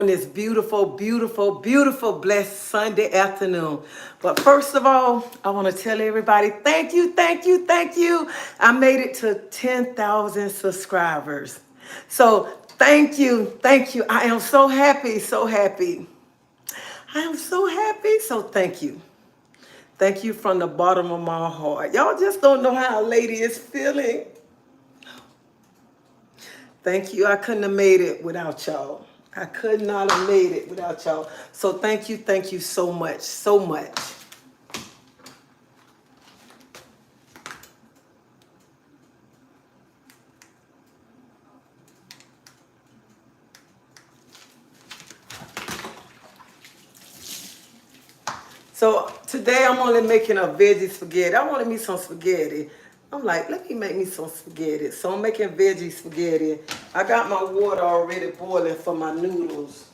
This beautiful, beautiful, beautiful, blessed Sunday afternoon. But first of all, I want to tell everybody thank you, thank you, thank you. I made it to 10,000 subscribers. So thank you, thank you. I am so happy, so happy. I am so happy, so thank you. Thank you from the bottom of my heart. Y'all just don't know how a lady is feeling. Thank you. I couldn't have made it without y'all. I could not have made it without y'all. So thank you so much, so much. So today I'm only making a veggie spaghetti. I wanted me some spaghetti. I'm like, let me make me some spaghetti. So I'm making veggie spaghetti. I got my water already boiling for my noodles.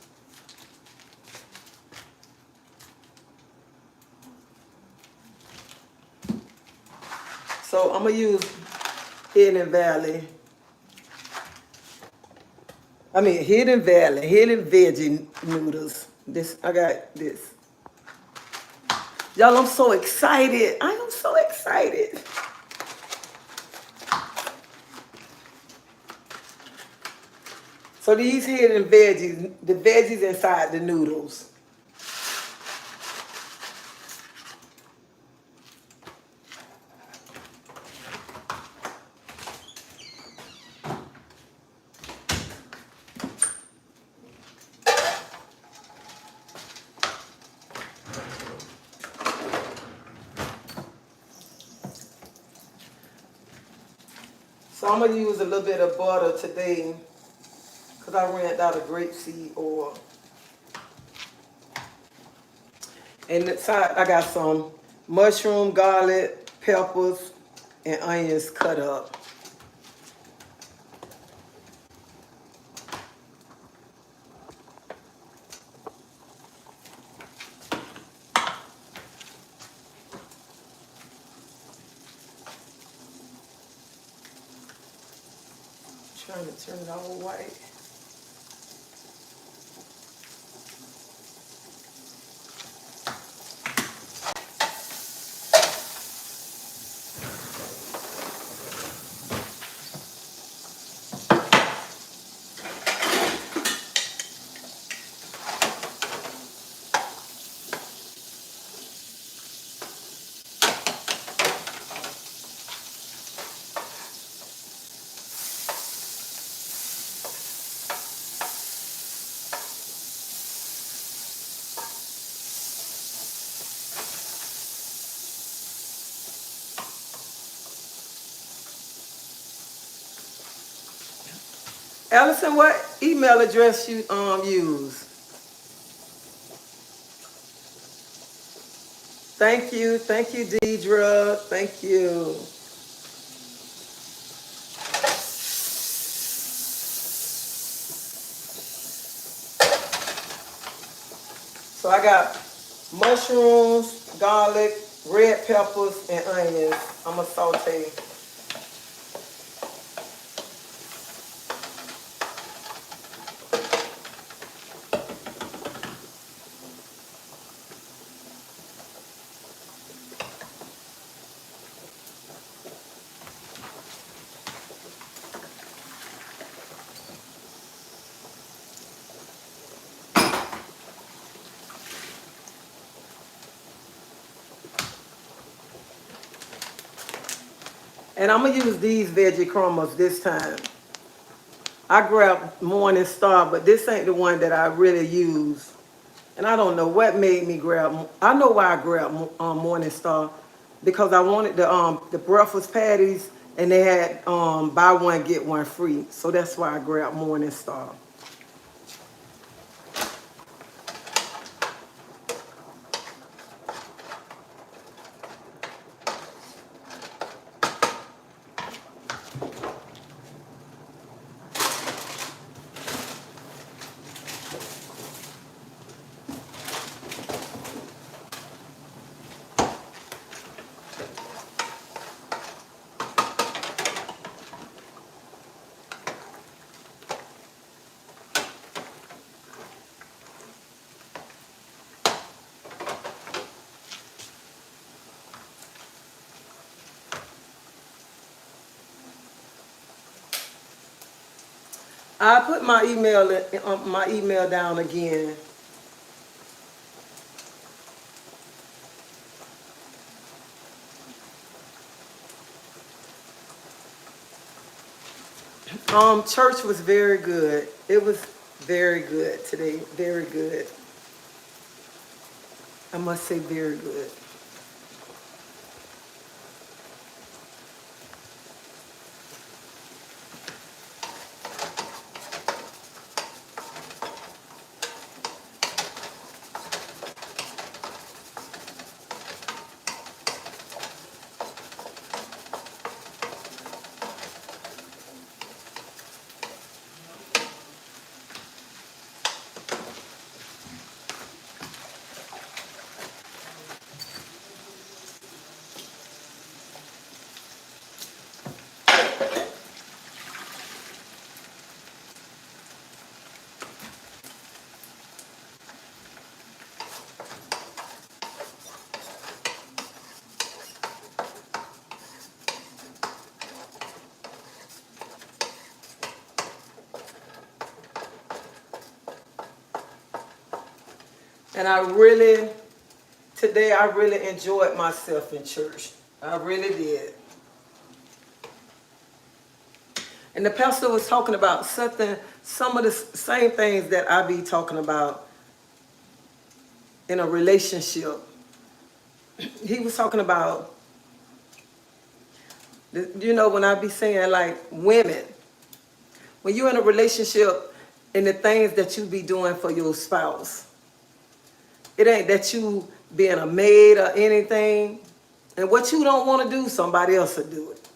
So I'm gonna use Hidden Valley. Hidden Veggie noodles. I got this. Y'all, I'm so excited. I am so excited. So these hidden veggies, the veggies inside the noodles. So I'm gonna use a little bit of butter today because I ran out of grapeseed oil. And inside I got some mushroom, garlic, peppers, and onions cut up. Trying to turn it all white. Allison, what email address you use? Thank you, Deidre. Thank you. So I got mushrooms, garlic, red peppers, and onions. I'm gonna saute. And I'm gonna use these veggie crumbles this time. I grabbed Morning Star, but this ain't the one that I really use. And I don't know what made me grab. I know why I grabbed Morning Star, because I wanted the breakfast patties, and they had buy one get one free. So that's why I grabbed Morning Star. I put my email down again. Church was very good. It was very good today. Very good. I must say very good. And today I really enjoyed myself in church. I really did. And the pastor was talking about some of the same things that I be talking about in a relationship. He was talking about, when I be saying like women, when you're in a relationship and the things that you be doing for your spouse, it ain't that you being a maid or anything. And what you don't want to do, somebody else will do it.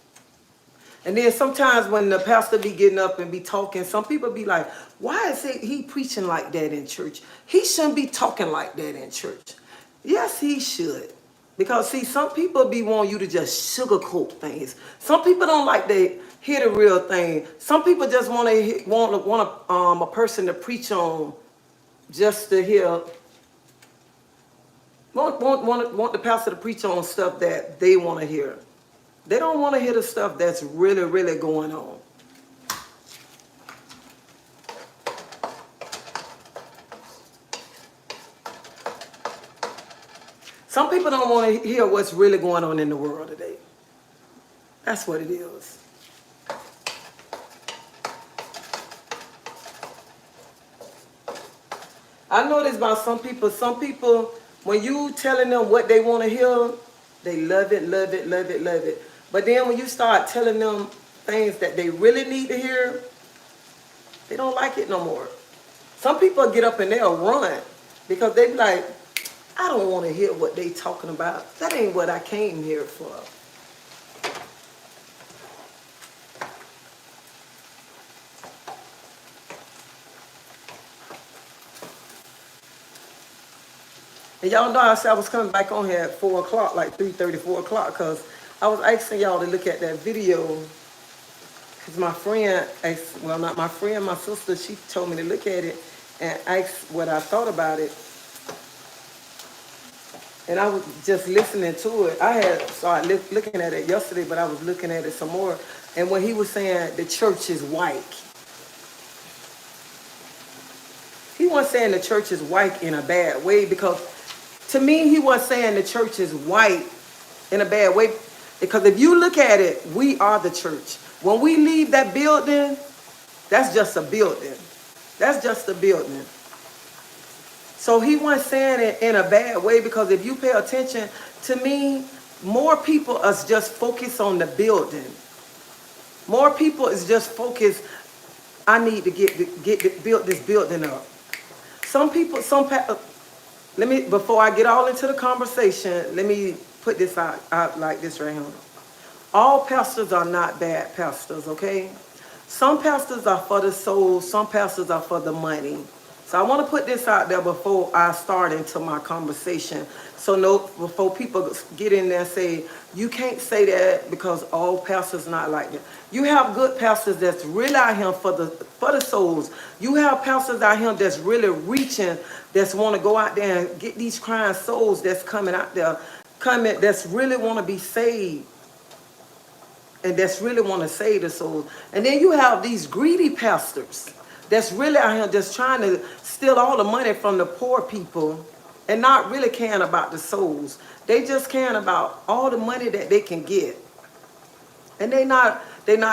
And then sometimes when the pastor be getting up and be talking, some people be like, why is he preaching like that in church? He shouldn't be talking like that in church. Yes, he should. Because see, some people be wanting you to just sugarcoat things. Some people don't like to hear the real thing. Some people just want a person to preach on just to hear. Want the pastor to preach on stuff that they want to hear. They don't want to hear the stuff that's really, really going on. Some people don't want to hear what's really going on in the world today. That's what it is. I know this about some people, when you telling them what they want to hear, they love it, love it, love it, love it. But then when you start telling them things that they really need to hear, they don't like it no more. Some people get up and they'll run because they be like, I don't want to hear what they talking about. That ain't what I came here for. And y'all know I said I was coming back on here at 4 o'clock, like 3:30, 4 o'clock, because I was asking y'all to look at that video. Because my friend, well, not my friend, my sister, she told me to look at it and ask what I thought about it. And I was just listening to it. I had started looking at it yesterday, but I was looking at it some more. And when he was saying the church is white, he wasn't saying the church is white in a bad way, because to me, he was saying the church is white in a bad way. Because if you look at it, we are the church. When we leave that building, that's just a building. That's just a building. So he wasn't saying it in a bad way, because if you pay attention, to me, more people are just focused on the building. More people is just focused, I need to build this building up. Some people, before I get all into the conversation, let me put this out like this right here. All pastors are not bad pastors, okay? Some pastors are for the soul, some pastors are for the money. So I want to put this out there before I start into my conversation. So before people get in there and say, you can't say that because all pastors not like that. You have good pastors that's really out here for the souls. You have pastors out here that's really reaching, that's want to go out there and get these crying souls that's coming out there, that's really want to be saved. and that's really want to save the souls. And then you have these greedy pastors that's really out here just trying to steal all the money from the poor people and not really caring about the souls. They just caring about all the money that they can get. And they not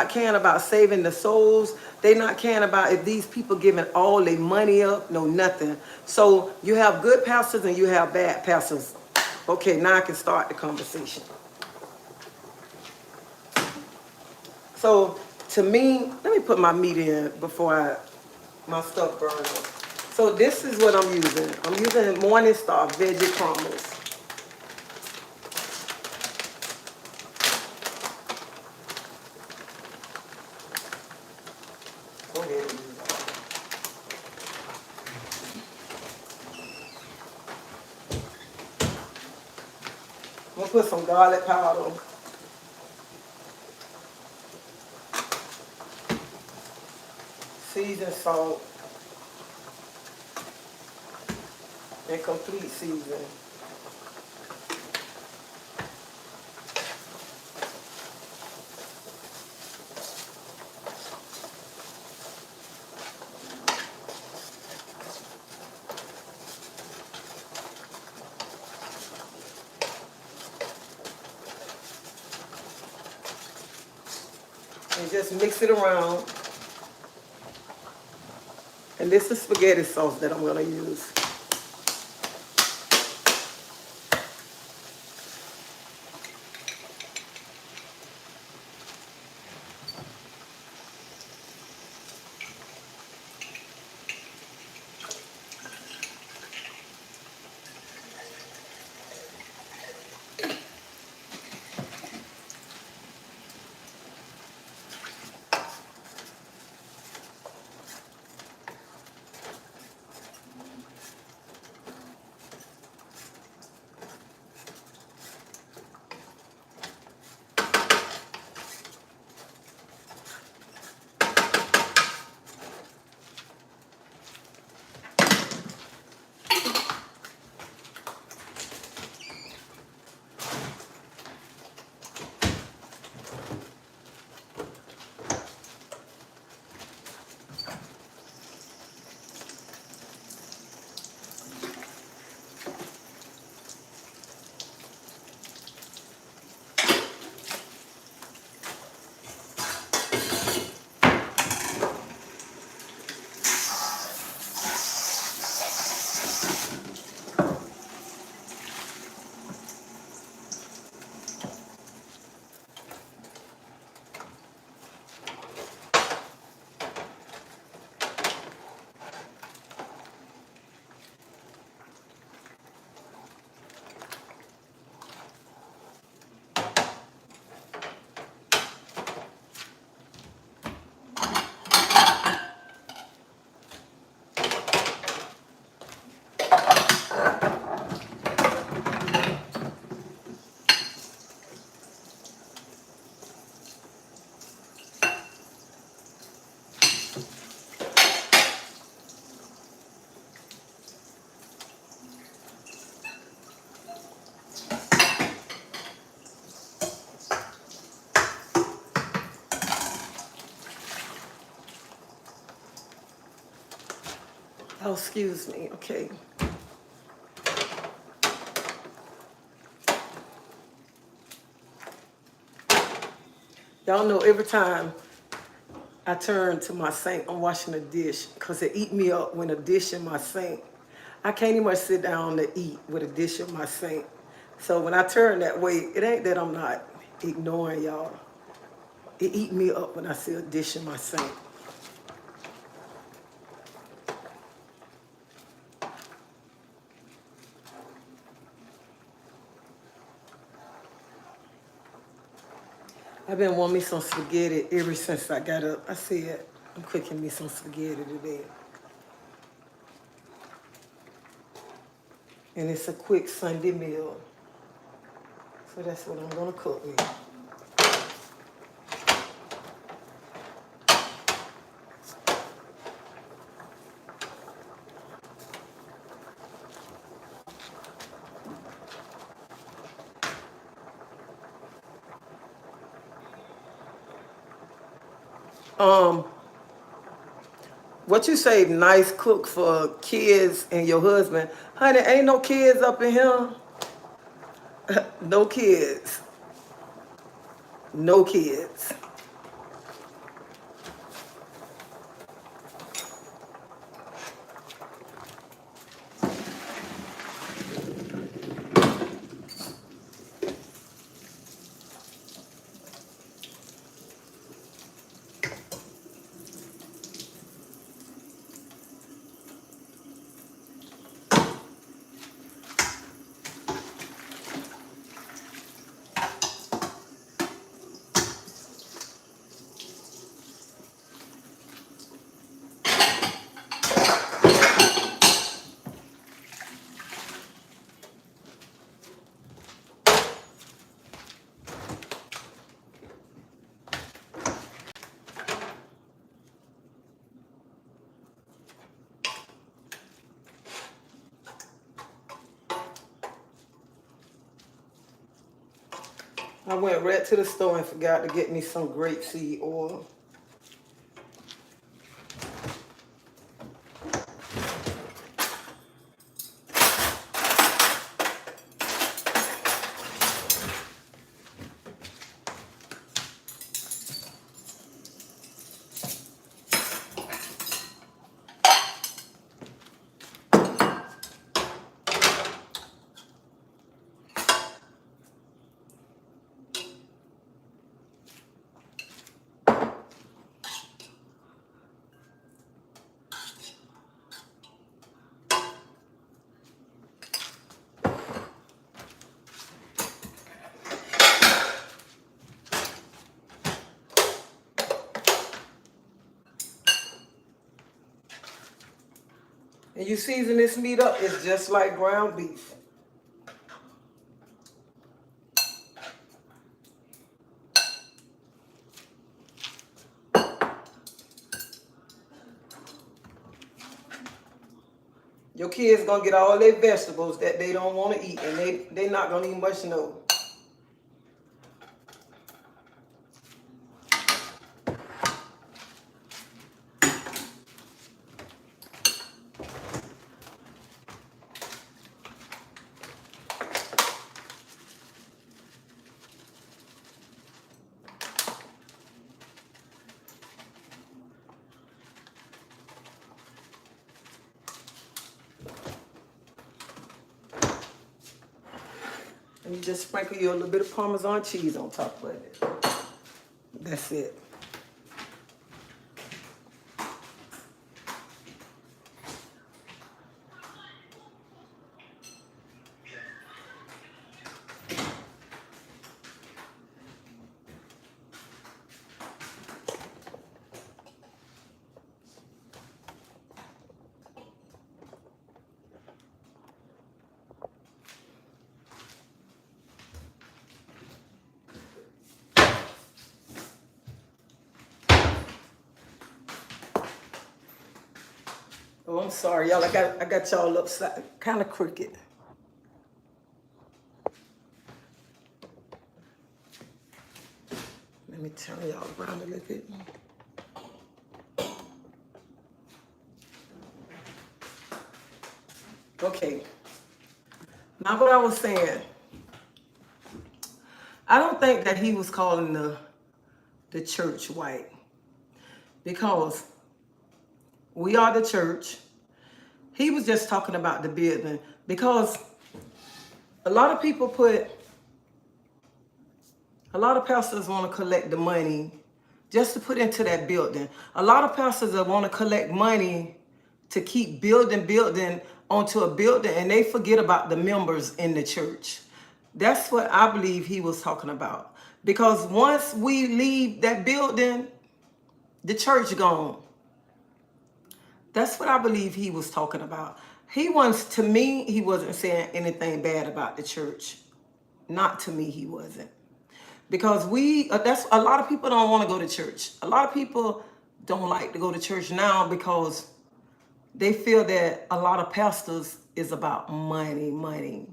caring about saving the souls. They not caring about if these people giving all their money up, no nothing. So you have good pastors and you have bad pastors. Okay, now I can start the conversation. So to me, let me put my meat in before my stuff burns up. So this is what I'm using. I'm using Morningstar Veggie Crumbles. Go ahead and use that. I'm gonna put some garlic powder, seasoned salt, and complete seasoning. And just mix it around. And this is spaghetti sauce that I'm gonna use. Oh, excuse me, okay. Y'all know every time I turn to my sink, I'm washing a dish because it eat me up when a dish in my sink. I can't even sit down to eat with a dish in my sink. So when I turn that way, it ain't that I'm not ignoring y'all. It eat me up when I see a dish in my sink. I've been wanting me some spaghetti ever since I got up. I said, I'm cooking me some spaghetti today. And it's a quick Sunday meal. So that's what I'm gonna cook with. Um, what you say, nice cook for kids and your husband. Honey, ain't no kids up in here. No kids. No kids. I went right to the store and forgot to get me some grapeseed oil. And you season this meat up, it's just like ground beef. Your kids gonna get all their vegetables that they don't want to eat, and they not gonna eat much no. And you just sprinkle you a little bit of Parmesan cheese on top of it. That's it. Oh, I'm sorry, y'all. I got y'all upside, kind of crooked. Let me turn y'all around a little bit. Okay. Now what I was saying, I don't think that he was calling the church white, because we are the church. He was just talking about the building, because a lot of people a lot of pastors want to collect the money just to put into that building. A lot of pastors that want to collect money to keep building onto a building, and they forget about the members in the church. That's what I believe he was talking about. Because once we leave that building, the church gone. That's what I believe he was talking about. To me, he wasn't saying anything bad about the church. Not to me, he wasn't. Because that's a lot of people don't want to go to church. A lot of people don't like to go to church now because they feel that a lot of pastors is about money.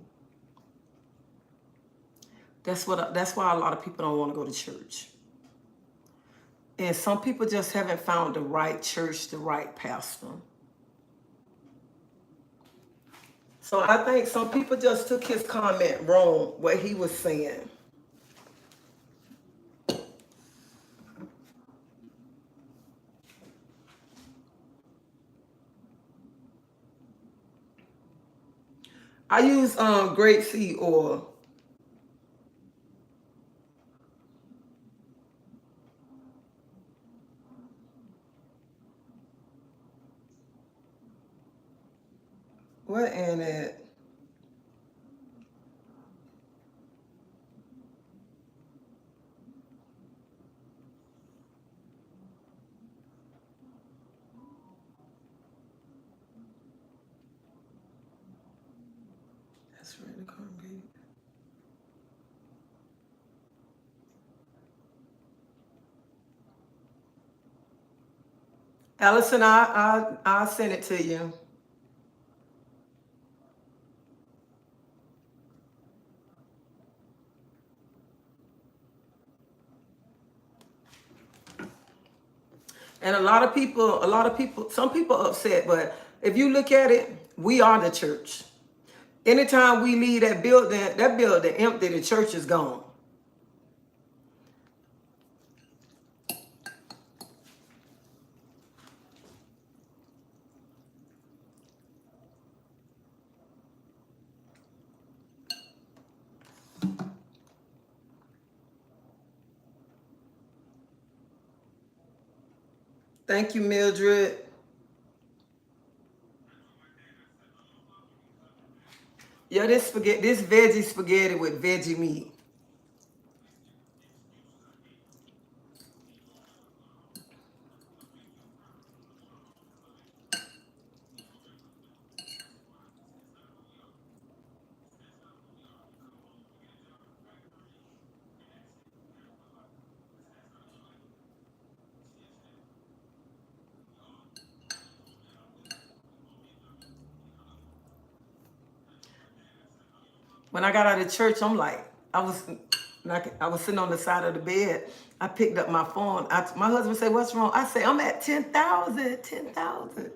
That's why a lot of people don't want to go to church. And some people just haven't found the right church, the right pastor. So I think some people just took his comment wrong, what he was saying. I use grapeseed oil. What in it? That's really cornbread. Allison, I'll send it to you. And a lot of people, some people upset, but if you look at it, we are the church. Anytime we leave that building empty, the church is gone. Thank you, Mildred. Yeah, this veggie spaghetti with veggie meat. When I got out of church, I'm like, I was sitting on the side of the bed. I picked up my phone. My husband said, "What's wrong?" I said, "I'm at 10,000, 10,000."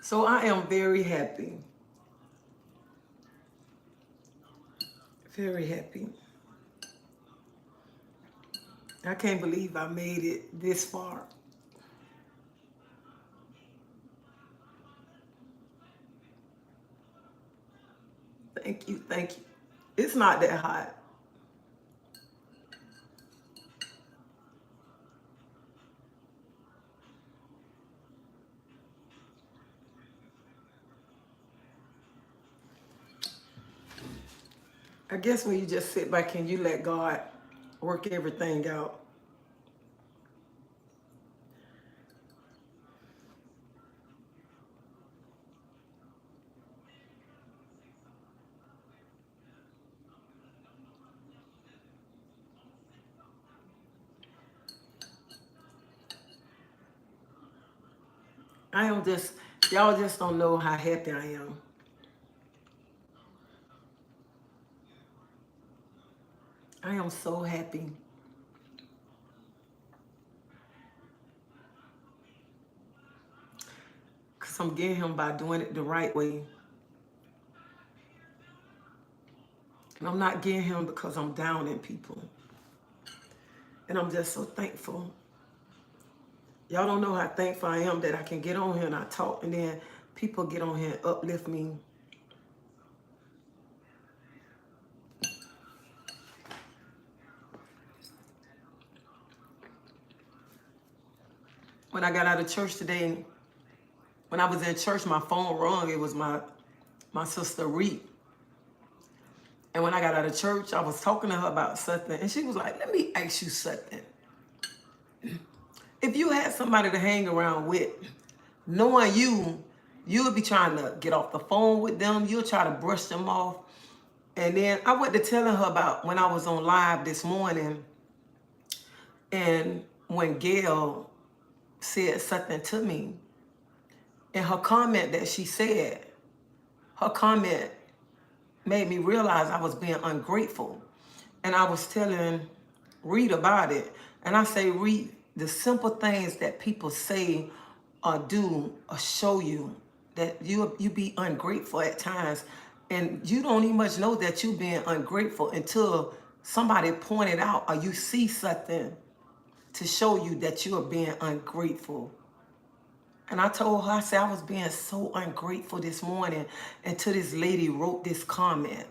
So I am very happy. Very happy. I can't believe I made it this far. Thank you. Thank you. It's not that hot. I guess when you just sit back and you let God work everything out. I am just, y'all just don't know how happy I am. I am so happy. Because I'm getting him by doing it the right way. And I'm not getting him because I'm down in people. And I'm just so thankful. Y'all don't know how thankful I am that I can get on here and I talk and then people get on here and uplift me. When I got out of church today, when I was in church, my phone rung. It was my sister Reed. And when I got out of church, I was talking to her about something. And she was like, "Let me ask you something. If you had somebody to hang around with, knowing you You'll be trying to get off the phone with them. You'll try to brush them off. And then I went to telling her about when I was on live this morning, and when Gail said something to me, and her comment that she said, her comment made me realize I was being ungrateful. And I was telling Reed about it. And I say, Reed, the simple things that people say or do or show you that you be ungrateful at times. And you don't even much know that you're being ungrateful until somebody pointed out or you see something to show you that you are being ungrateful. And I told her, I said, I was being so ungrateful this morning until this lady wrote this comment.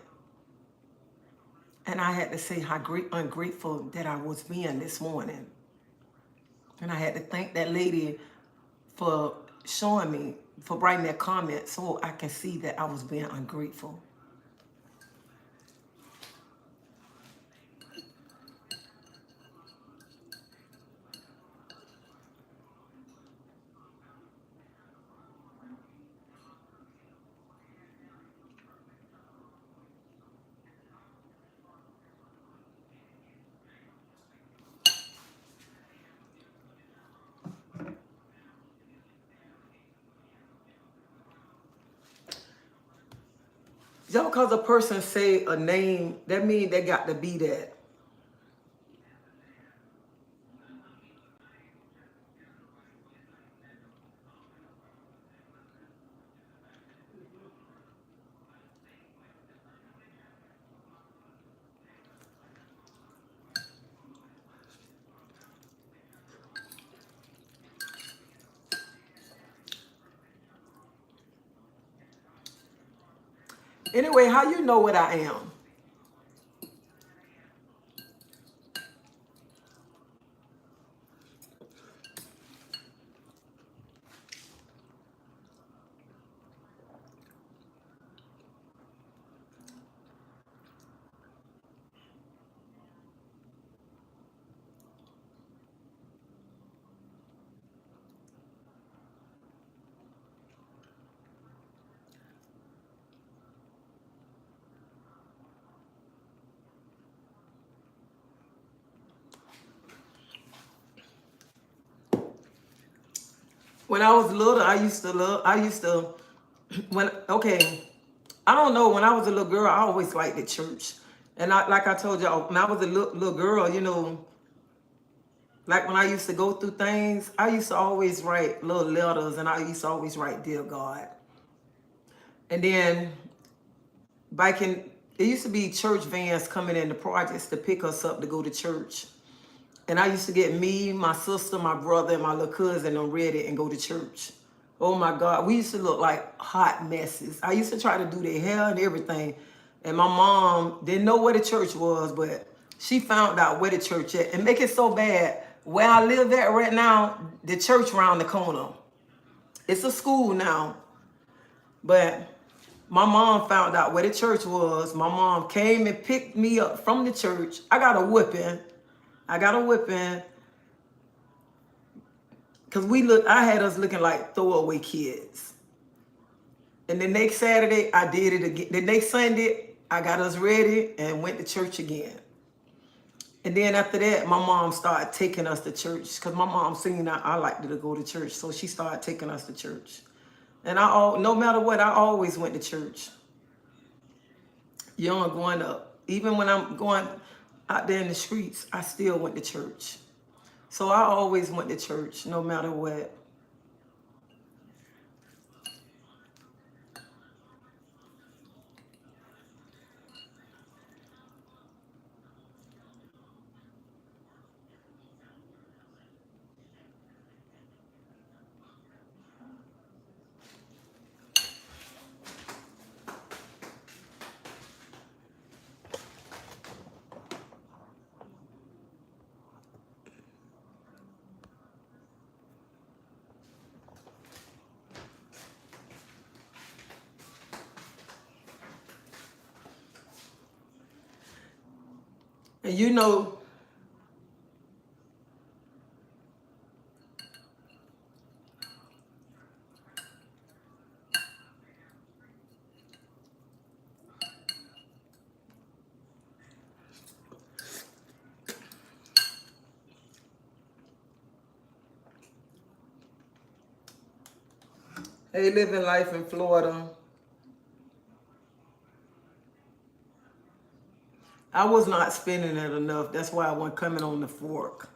And I had to say how ungrateful that I was being this morning. And I had to thank that lady for showing me, for writing that comment so I can see that I was being ungrateful. Just because a person say a name, that means they got to be that. Anyway, how you know what I am? When I was little, okay, I don't know, when I was a little girl, I always liked the church. And like I told y'all, when I was a little girl, like when I used to go through things, I used to always write little letters, and I used to always write, Dear God. And then it used to be church vans coming in the projects to pick us up to go to church. And I used to get me, my sister, my brother, and my little cousin on ready and go to church. Oh my God, we used to look like hot messes. I used to try to do their hair and everything. And my mom didn't know where the church was, but she found out where the church at. And make it so bad, where I live at right now, the church around the corner. It's a school now. But my mom found out where the church was. My mom came and picked me up from the church. I got a whipping because I had us looking like throwaway kids. And the next Saturday, I did it again. The next Sunday, I got us ready and went to church again. And then after that, my mom started taking us to church because my mom seen that I liked to go to church. So she started taking us to church. And no matter what, I always went to church. Young growing up. Even when I'm going out there in the streets, I still went to church. So I always went to church, no matter what. And They living life in Florida. I was not spending it enough. That's why I wasn't coming on the fork.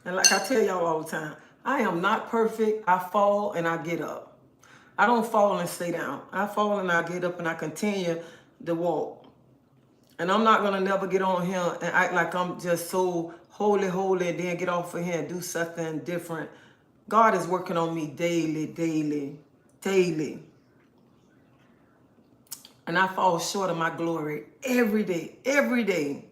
And like I tell y'all all the time, I am not perfect. I fall and I get up. I don't fall and stay down. I fall and I get up and I continue to walk. And I'm not gonna never get on here and act like I'm just so holy, and then get off of here and do something different. God is working on me daily, daily. And I fall short of my glory every day, every day.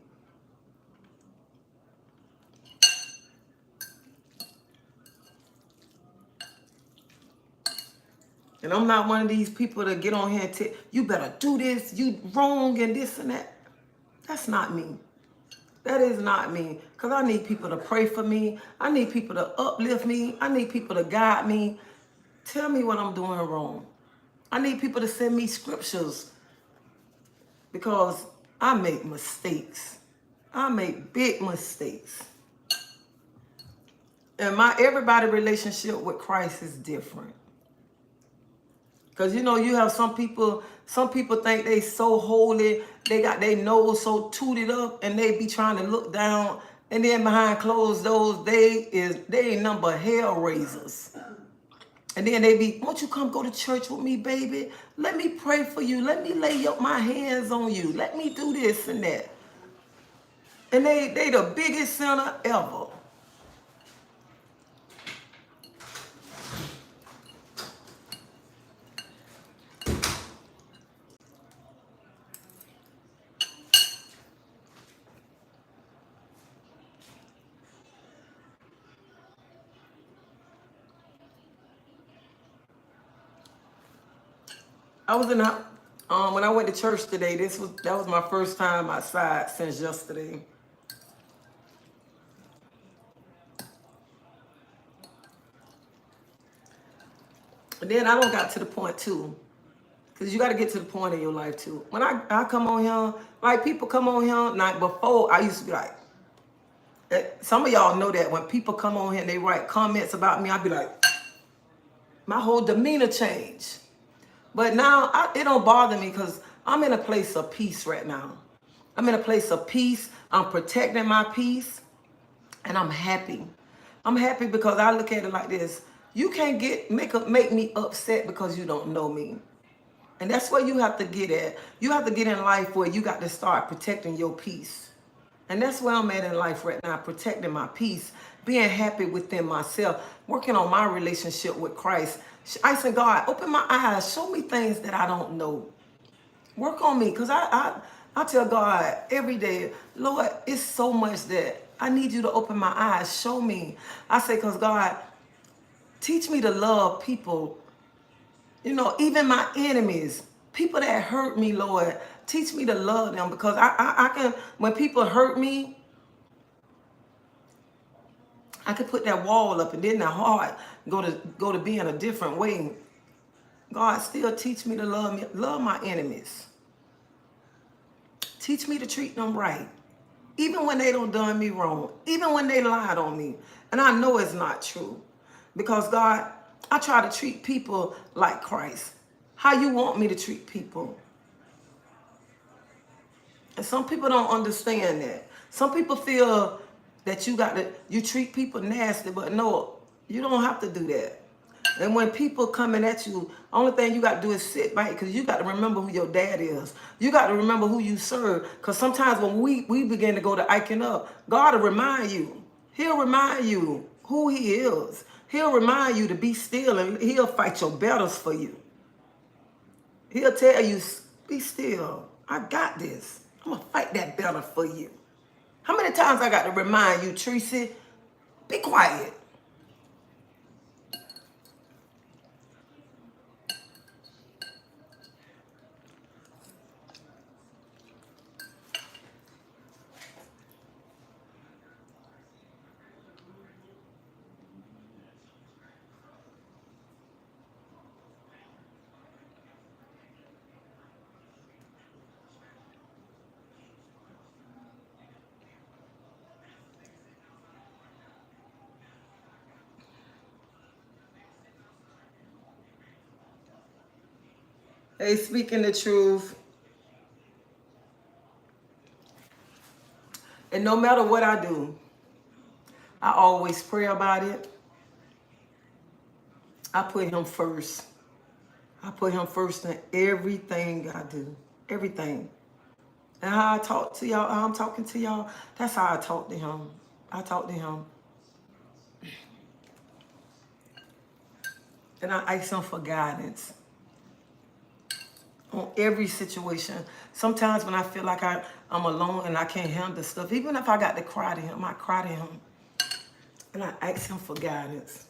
And I'm not one of these people that get on here and tell you better do this, you wrong and this and that. That's not me. That is not me. Because I need people to pray for me. I need people to uplift me. I need people to guide me. Tell me what I'm doing wrong. I need people to send me scriptures because I make mistakes. I make big mistakes. And my everybody relationship with Christ is different. Because you know, you have some people think they so holy, they got their nose so tooted up and they be trying to look down, and then behind closed doors, they ain't number hell raisers. And then they be, won't you come go to church with me, baby? Let me pray for you. Let me lay my hands on you. Let me do this and that. And they the biggest sinner ever. I was in a, when I went to church today, that was my first time outside since yesterday. And then I don't got to the point too, because you got to get to the point in your life too. When I come on here, like people come on here, like before I used to be like, some of y'all know that when people come on here and they write comments about me, I'd be like, my whole demeanor changed. But now it don't bother me because I'm in a place of peace right now. I'm in a place of peace. I'm protecting my peace and I'm happy. I'm happy because I look at it like this. You can't make me upset because you don't know me. And that's where you have to get at. You have to get in life where you got to start protecting your peace. And that's where I'm at in life right now, protecting my peace, being happy within myself, working on my relationship with Christ. I said, God, open my eyes, show me things that I don't know. Work on me, because I tell God every day, Lord, it's so much that I need you to open my eyes, show me. I say, because God, teach me to love people, you know, even my enemies, people that hurt me, Lord, teach me to love them, because I can, when people hurt me, I could put that wall up and then the heart go to being a different way. God, still teach me to love my enemies. Teach me to treat them right. Even when they don't done me wrong. Even when they lied on me. And I know it's not true. Because God, I try to treat people like Christ. How you want me to treat people. And some people don't understand that. Some people feel that you treat people nasty, but no, you don't have to do that. And when people coming at you, only thing you got to do is sit back, because you got to remember who your dad is. You got to remember who you serve. Because sometimes when we begin to go to iking up, God will remind you. He'll remind you who he is. He'll remind you to be still, and he'll fight your battles for you. He'll tell you, be still. I got this. I'm going to fight that battle for you. How many times I got to remind you, Tracy, be quiet. Hey, speaking the truth. And no matter what I do, I always pray about it. I put him first. I put him first in everything I do. Everything. And how I talk to y'all, how I'm talking to y'all, that's how I talk to him. I talk to him. And I ask him for guidance on every situation. Sometimes when I feel like I'm alone and I can't handle stuff, even if I got to cry to him, I cry to him. And I ask him for guidance.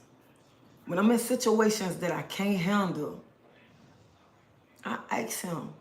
When I'm in situations that I can't handle, I ask him.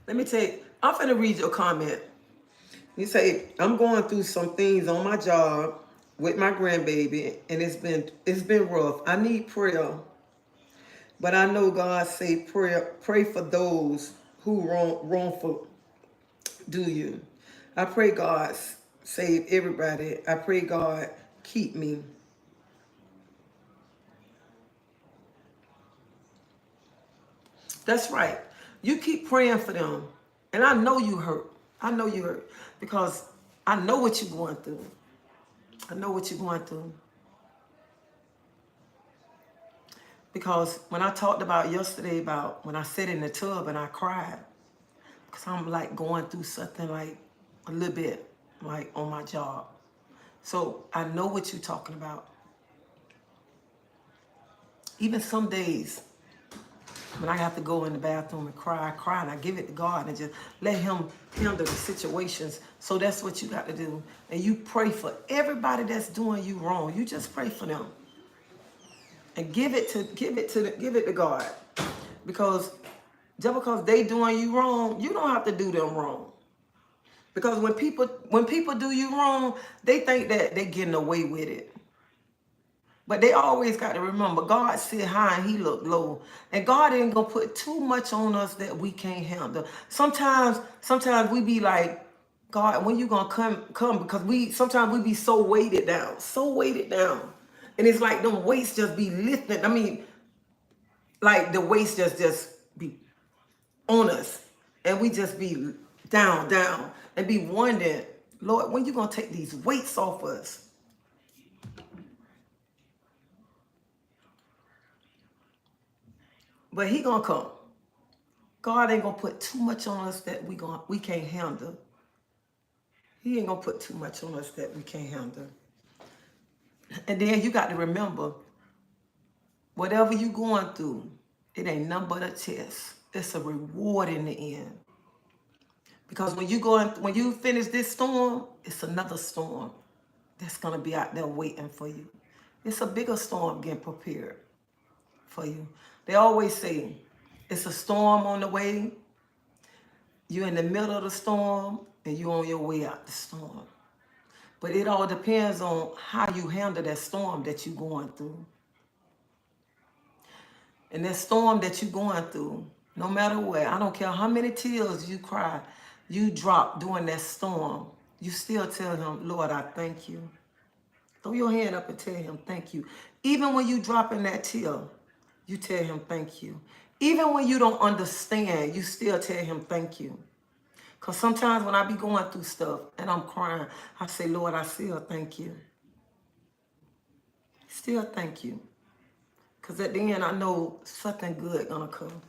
Let me tell you, I'm finna read your comment. You say, I'm going through some things on my job with my grandbaby, and it's been rough. I need prayer. But I know God say pray for those who wrongful do you. I pray God save everybody. I pray God keep me. That's right. You keep praying for them. And I know you hurt. I know you hurt. Because I know what you're going through. I know what you're going through. Because when I talked about yesterday about when I sat in the tub and I cried, because I'm like going through something like a little bit like on my job. So I know what you're talking about. Even some days when I have to go in the bathroom and cry and I give it to God and just let him handle the situations. So that's what you got to do. And you pray for everybody that's doing you wrong. You just pray for them. And give it to God. Because just because they doing you wrong, you don't have to do them wrong. Because when people do you wrong, they think that they're getting away with it. But they always got to remember, God sit high and he look low. And God ain't going to put too much on us that we can't handle. Sometimes we be like, God, when you going to come? Because sometimes we be so weighted down. And it's like them weights just be lifted. I mean, like the weights just be on us. And we just be down, and be wondering, Lord, when you going to take these weights off us? But he going to come. God ain't going to put too much on us that we can't handle. He ain't going to put too much on us that we can't handle. And then you got to remember, whatever you going through, it ain't nothing but a test. It's a reward in the end. Because when you finish this storm, it's another storm that's going to be out there waiting for you. It's a bigger storm getting prepared for you. They always say, it's a storm on the way. You're in the middle of the storm and you're on your way out the storm. But it all depends on how you handle that storm that you're going through. And that storm that you're going through, no matter what, I don't care how many tears you cry, you drop during that storm, you still tell him, Lord, I thank you. Throw your hand up and tell him thank you. Even when you drop in that tear, you tell him thank you. Even when you don't understand, you still tell him thank you. Because sometimes when I be going through stuff and I'm crying, I say, Lord, I still thank you. Still thank you. Because at the end, I know something good gonna come.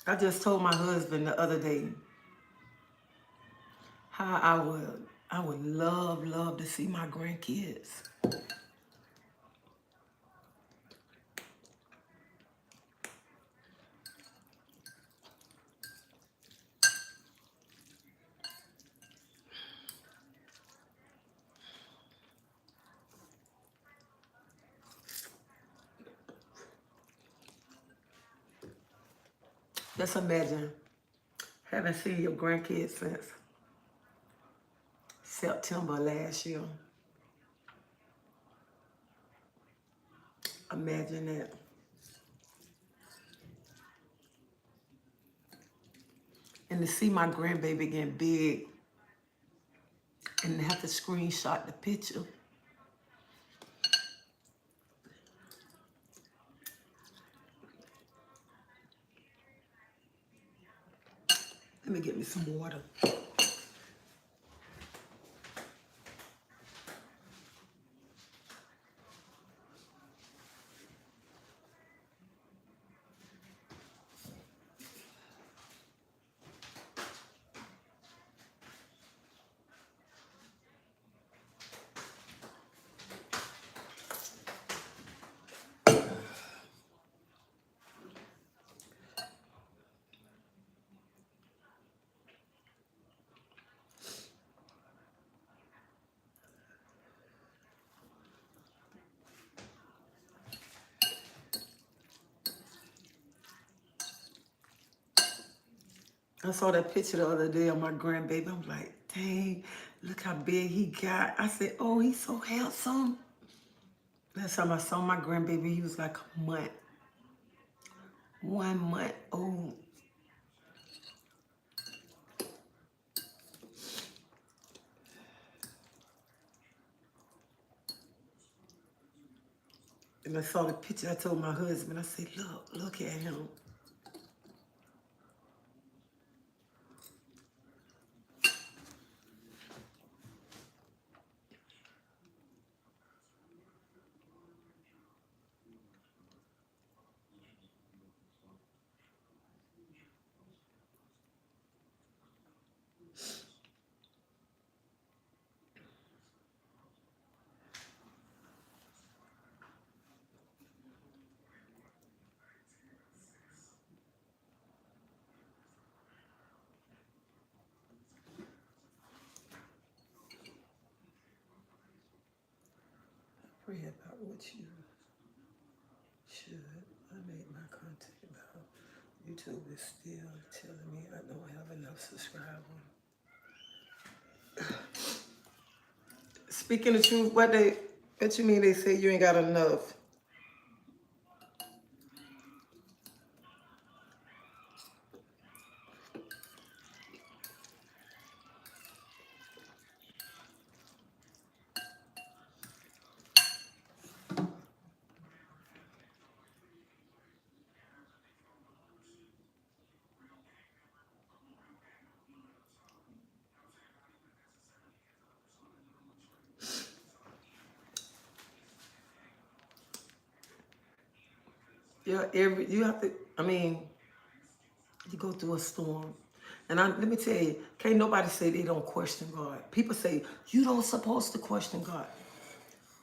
I just told my husband the other day how I would love to see my grandkids. Just imagine haven't seen your grandkids since September last year. Imagine that. And to see my grandbaby getting big and have to screenshot the picture. Let me get me some water. I saw that picture the other day of my grandbaby. I'm like, dang, look how big he got. I said, oh, he's so handsome. Last time I saw my grandbaby, he was like a month. 1 month old. And I saw the picture. I told my husband, I said, look at him. Pray about what you should. I made my content about YouTube is still telling me I don't have enough subscribers. Speaking the truth, what you mean they say you ain't got enough? Yeah, you have to, I mean, you go through a storm. And let me tell you, can't nobody say they don't question God. People say, you don't supposed to question God.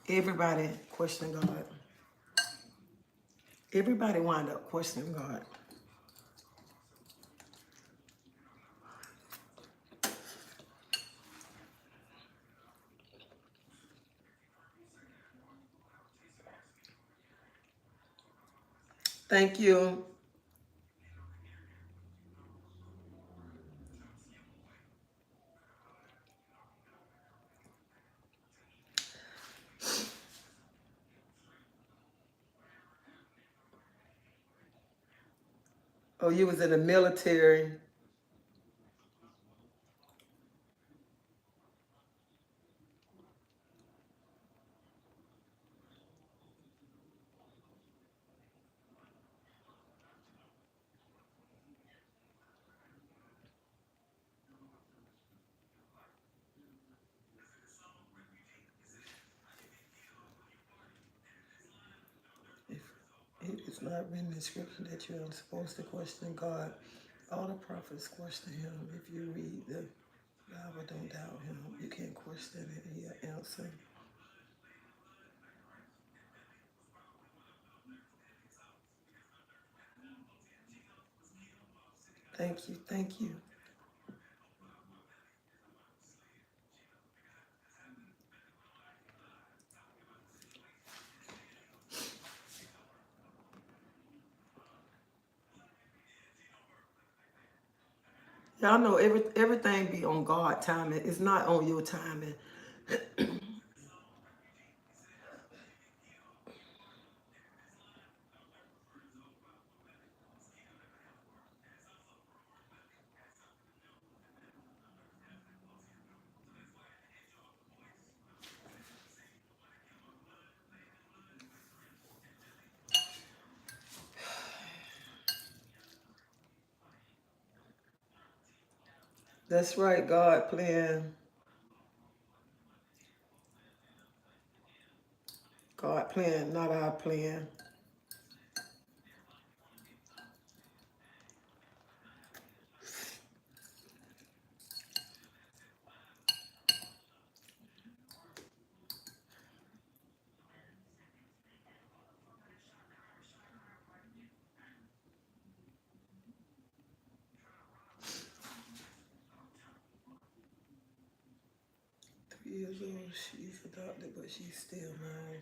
Everybody question God. Everybody wind up questioning God. Thank you. Oh, you was in the military. It is not written in scripture that you are supposed to question God. All the prophets question him. If you read the Bible, don't doubt him. You can't question it and he'll answer. Thank you, thank you. Y'all know everything be on God timing. It's not on your timing. That's right, God plan. God plan, not our plan. 3 years old, she's adopted, but she's still mine.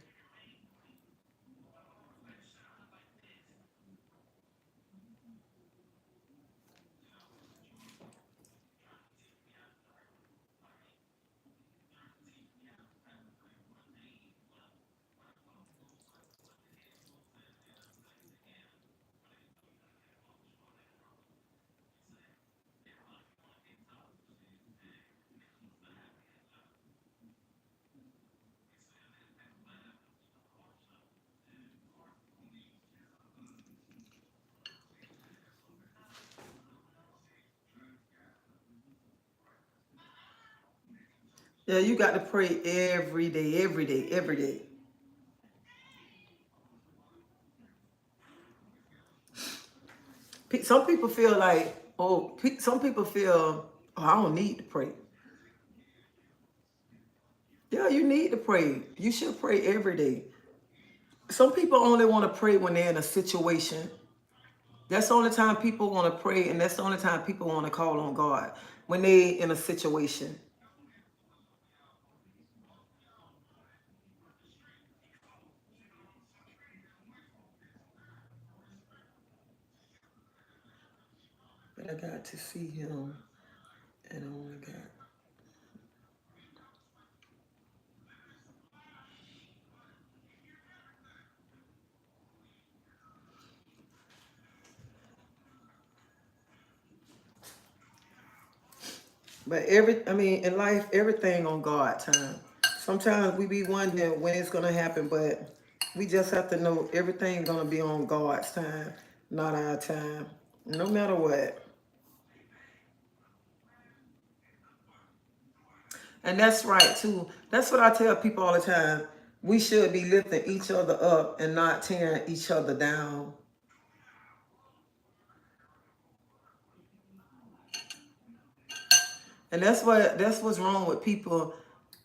Yeah, you got to pray every day, every day, every day. Some people feel like, oh, some people feel, oh, I don't need to pray. Yeah, you need to pray. You should pray every day. Some people only want to pray when they're in a situation. That's the only time people want to pray, and that's the only time people want to call on God, when they in a situation. But I got to see him, and I only got. But I mean, in life, everything on God time. Sometimes we be wondering when it's gonna happen, but we just have to know everything gonna be on God's time, not our time. No matter what. And that's right too. That's what I tell people all the time. We should be lifting each other up and not tearing each other down. And that's what's wrong with people.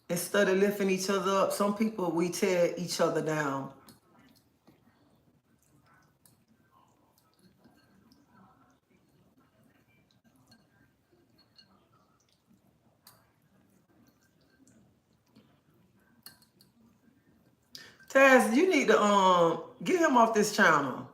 Instead of lifting each other up, some people we tear each other down. Taz, you need to get him off this channel.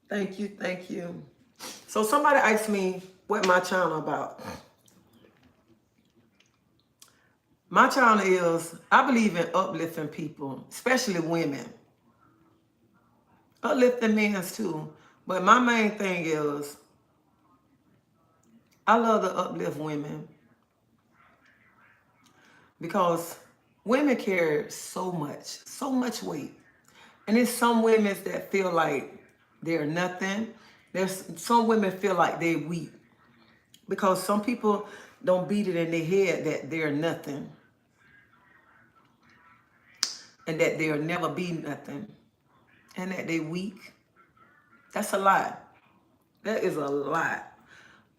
Thank you, thank you. So somebody asked me what my channel about. My channel is, I believe in uplifting people, especially women. Uplifting men too. But my main thing is, I love to uplift women because women carry so much weight. And there's some women that feel like they're nothing. There's some women feel like they're weak because some people don't beat it in their head that they're nothing and that they'll never be nothing and that they're weak. That's a lie. That is a lie.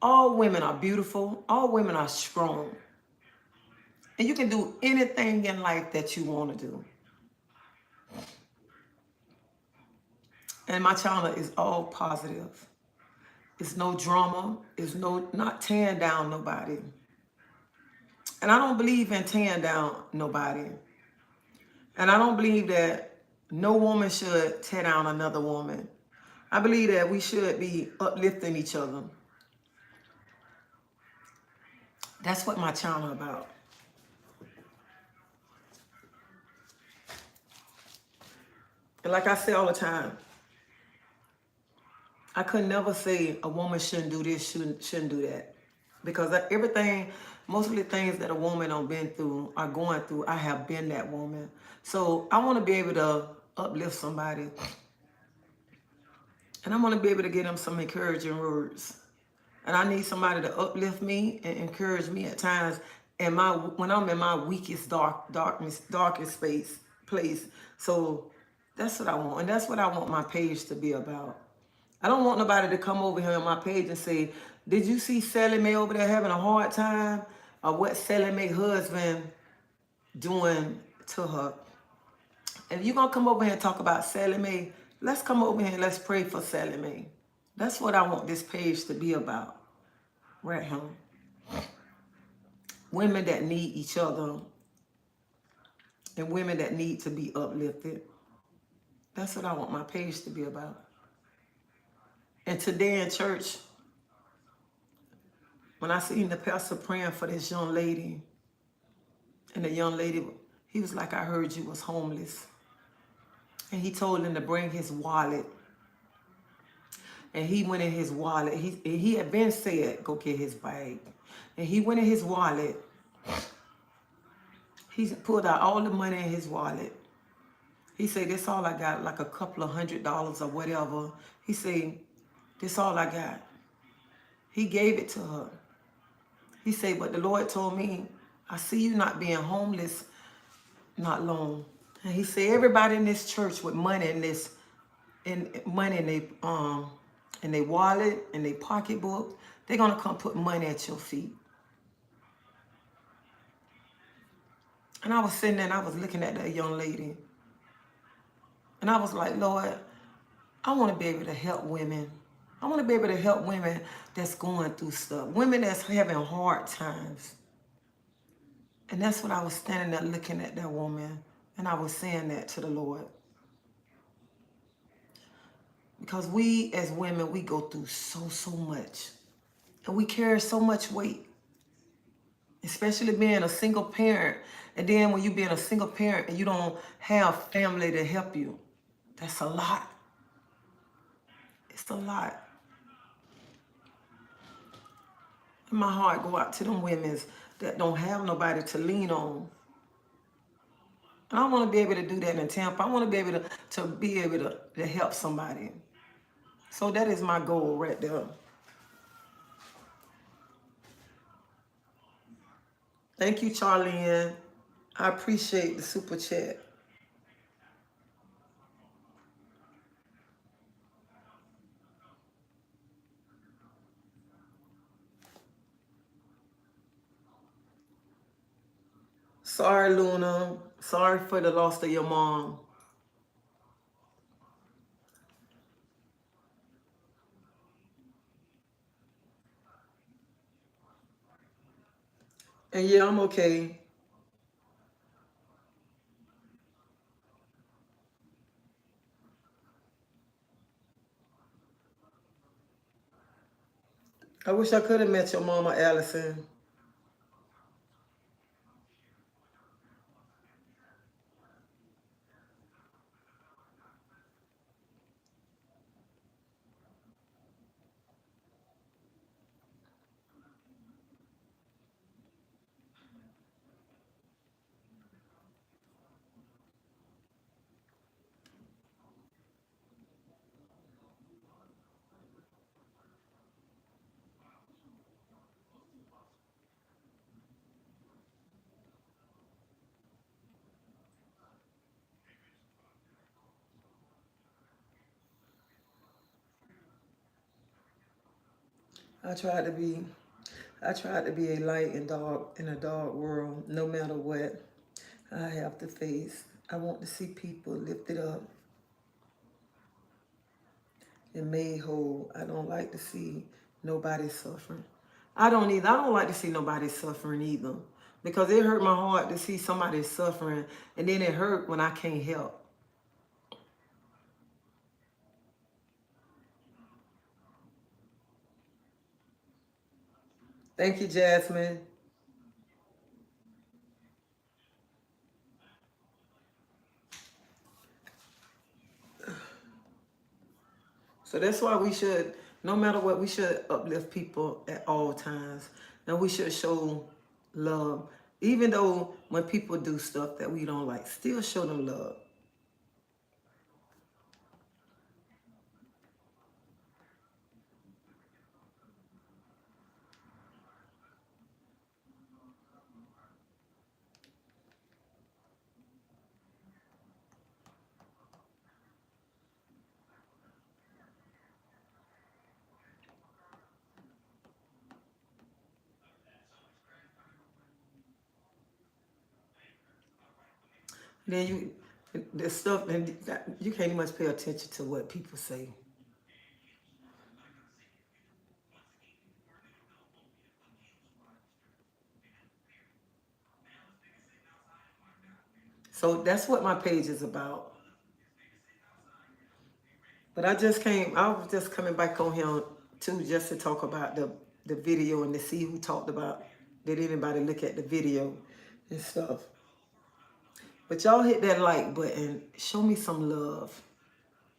All women are beautiful. All women are strong. And you can do anything in life that you want to do. And my channel is all positive. It's no drama. It's not tearing down nobody. And I don't believe in tearing down nobody. And I don't believe that no woman should tear down another woman. I believe that we should be uplifting each other. That's what my channel about. And like I say all the time, I could never say a woman shouldn't do this, shouldn't do that. Because everything, most of the things that a woman have been through, are going through, I have been that woman. So I want to be able to uplift somebody. And I want to be able to give them some encouraging words. And I need somebody to uplift me and encourage me at times when I'm in my weakest darkest place. So that's what I want. And that's what I want my page to be about. I don't want nobody to come over here on my page and say, did you see Sally Mae over there having a hard time? Or what Sally Mae husband doing to her? And if you're going to come over here and talk about Sally Mae, let's come over here and let's pray for Sally Mae. That's what I want this page to be about. Right here. Women that need each other and women that need to be uplifted. That's what I want my page to be about. And today in church, when I seen the pastor praying for this young lady, and the young lady, he was like, I heard you was homeless. And he told him to bring his wallet. And he went in his wallet. He had been said, go get his bag. And he went in his wallet. He pulled out all the money in his wallet. He said, this all I got, like a couple of $100 or whatever. He said, this all I got. He gave it to her. He said, but the Lord told me, I see you not being homeless not long. And he said, everybody in this church with money in money in their wallet, in their pocketbook, they're gonna come put money at your feet. And I was sitting there and I was looking at that young lady. And I was like, Lord, I want to be able to help women. I want to be able to help women that's going through stuff. Women that's having hard times. And that's what I was standing there looking at that woman. And I was saying that to the Lord. Because we as women, we go through so much. And we carry so much weight. Especially being a single parent. And then when you being a single parent and you don't have family to help you. That's a lot. It's a lot. And my heart go out to them women that don't have nobody to lean on. And I want to be able to do that in Tampa. I want to be able to help somebody. So that is my goal right there. Thank you, Charlene. I appreciate the super chat. Sorry, Luna. Sorry for the loss of your mom. And yeah, I'm okay. I wish I could have met your mama, Allison. I tried to be a light in a dark world, no matter what I have to face. I want to see people lifted up. and made whole. I don't like to see nobody suffering. I don't either. I don't like to see nobody suffering either. Because it hurt my heart to see somebody suffering, and then it hurt when I can't help. Thank you, Jasmine. So that's why we should, no matter what, we should uplift people at all times. And we should show love. Even though when people do stuff that we don't like, still show them love. Then the stuff, and you can't much pay attention to what people say. So that's what my page is about. But I was just coming back on here too, just to talk about the video and to see who talked about, did anybody look at the video and stuff. But y'all hit that like button. Show me some love.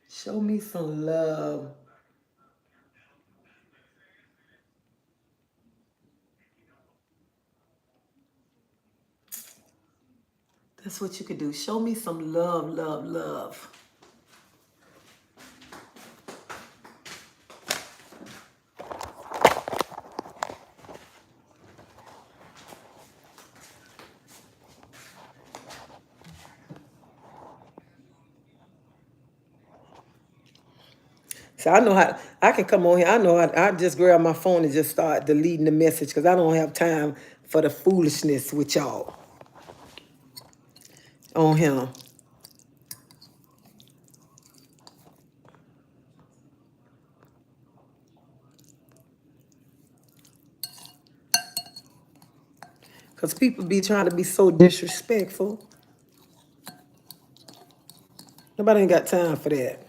Show me some love. That's what you could do. Show me some love, love, love. So I know how I can come on here. I know I just grab my phone and just start deleting the message because I don't have time for the foolishness with y'all on here. Because people be trying to be so disrespectful. Nobody ain't got time for that.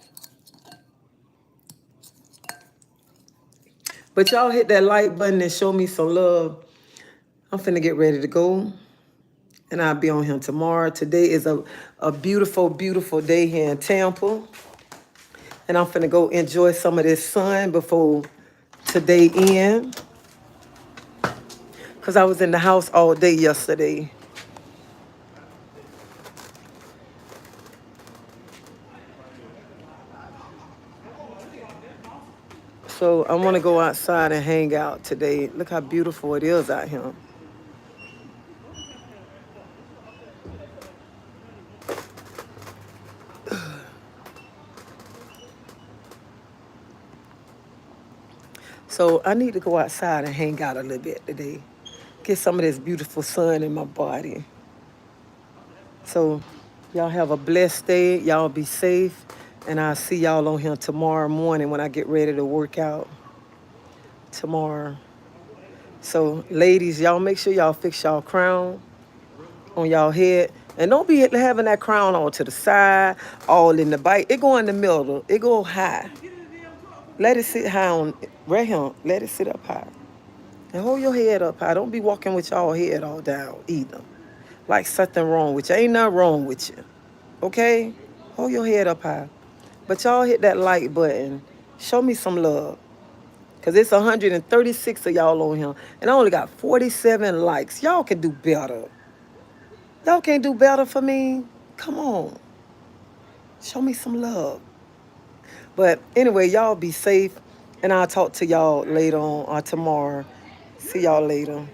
But y'all hit that like button and show me some love. I'm finna get ready to go. And I'll be on here tomorrow. Today is a beautiful, beautiful day here in Tampa. And I'm finna go enjoy some of this sun before today end. Because I was in the house all day yesterday. So I want to go outside and hang out today. Look how beautiful it is out here. So I need to go outside and hang out a little bit today. Get some of this beautiful sun in my body. So y'all have a blessed day. Y'all be safe. And I'll see y'all on here tomorrow morning when I get ready to work out tomorrow. So ladies, y'all make sure y'all fix y'all crown on y'all head. And don't be having that crown all to the side, all in the bite. It go in the middle. It go high. Let it sit high on, right here. Let it sit up high. And hold your head up high. Don't be walking with y'all head all down either. Like something wrong with you. Ain't nothing wrong with you. Okay? Hold your head up high. But y'all hit that like button. Show me some love. Because it's 136 of y'all on here. And I only got 47 likes. Y'all can do better. Y'all can't do better for me? Come on. Show me some love. But anyway, y'all be safe. And I'll talk to y'all later on or tomorrow. See y'all later.